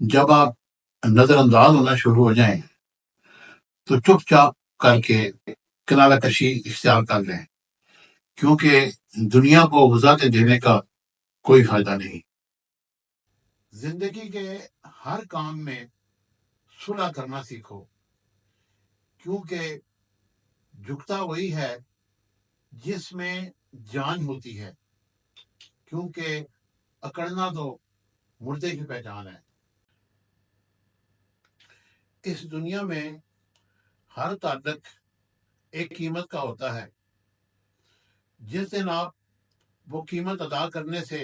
جب آپ نظر انداز ہونا شروع ہو جائیں تو چپ چاپ کر کے کنارہ کشی اختیار کر لیں، کیونکہ دنیا کو وضاحت دینے کا کوئی فائدہ نہیں۔ زندگی کے ہر کام میں صلح کرنا سیکھو، کیونکہ جھکتا وہی ہے جس میں جان ہوتی ہے، کیونکہ اکڑنا تو مردے کی پہچان ہے۔ اس دنیا میں ہر تعلق ایک قیمت کا ہوتا ہے، جس دن آپ وہ قیمت ادا کرنے سے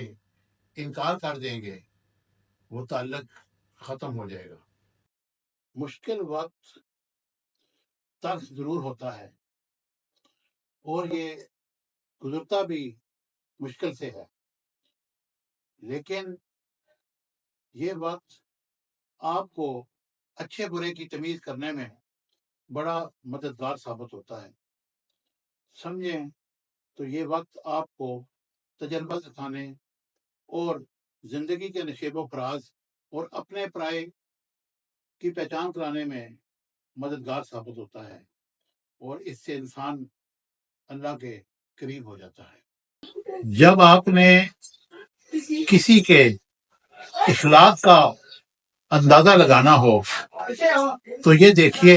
انکار کر دیں گے وہ تعلق ختم ہو جائے گا۔ مشکل وقت تلخ ضرور ہوتا ہے اور یہ گزرتا بھی مشکل سے ہے، لیکن یہ وقت آپ کو اچھے برے کی تمیز کرنے میں بڑا مددگار ثابت ہوتا ہے۔ سمجھیں تو یہ وقت آپ کو تجربہ سکھانے اور زندگی کے نشیب و فراز اور اپنے پرائے کی پہچان کرانے میں مددگار ثابت ہوتا ہے، اور اس سے انسان اللہ کے قریب ہو جاتا ہے۔ جب آپ نے کسی کے اخلاق کا اندازہ لگانا ہو تو یہ دیکھیے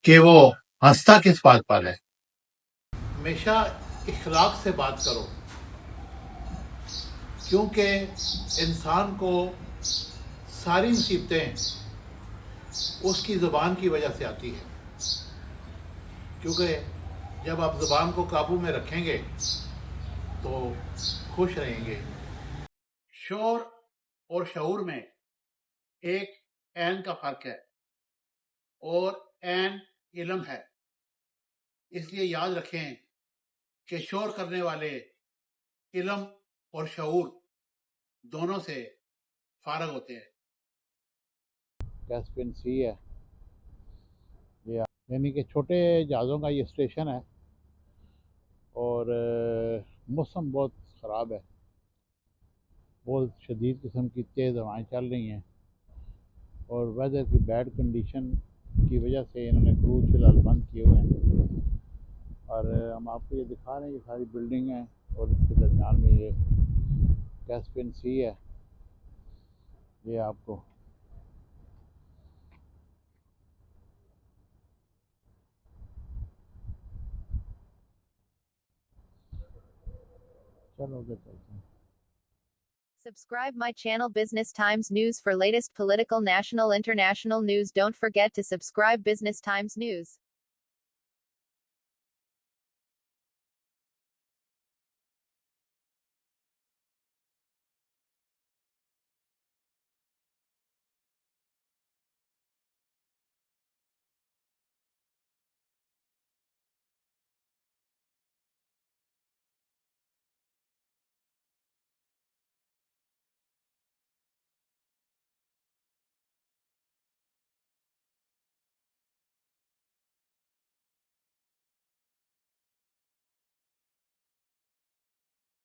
کہ وہ ہنستا کس بات پر ہے۔ ہمیشہ اخلاق سے بات کرو، کیونکہ انسان کو ساری مصیبتیں اس کی زبان کی وجہ سے آتی ہے، کیونکہ جب آپ زبان کو قابو میں رکھیں گے تو خوش رہیں گے۔ شعور اور شعور میں ایک عین کا فرق ہے اور عین علم ہے، اس لیے یاد رکھیں کہ شعور کرنے والے علم اور شعور دونوں سے فارغ ہوتے ہیں۔ کیسپین سی ہے یعنی کہ چھوٹے جہازوں کا یہ اسٹیشن ہے، اور موسم بہت خراب ہے، بہت شدید قسم کی تیز ہوائیں چل رہی ہیں، اور ویدر کی بیڈ کنڈیشن کی وجہ سے انہوں نے کروز فی الحال بند کیے ہوئے ہیں، اور ہم آپ کو یہ دکھا رہے ہیں، یہ ساری بلڈنگ ہیں اور اس کے درمیان میں یہ کیسپین سی ہے، یہ آپ کو چلو گے چلتے ہیں۔ Subscribe my channel Business Times News for latest political, national, international news. Don't forget to subscribe Business Times News.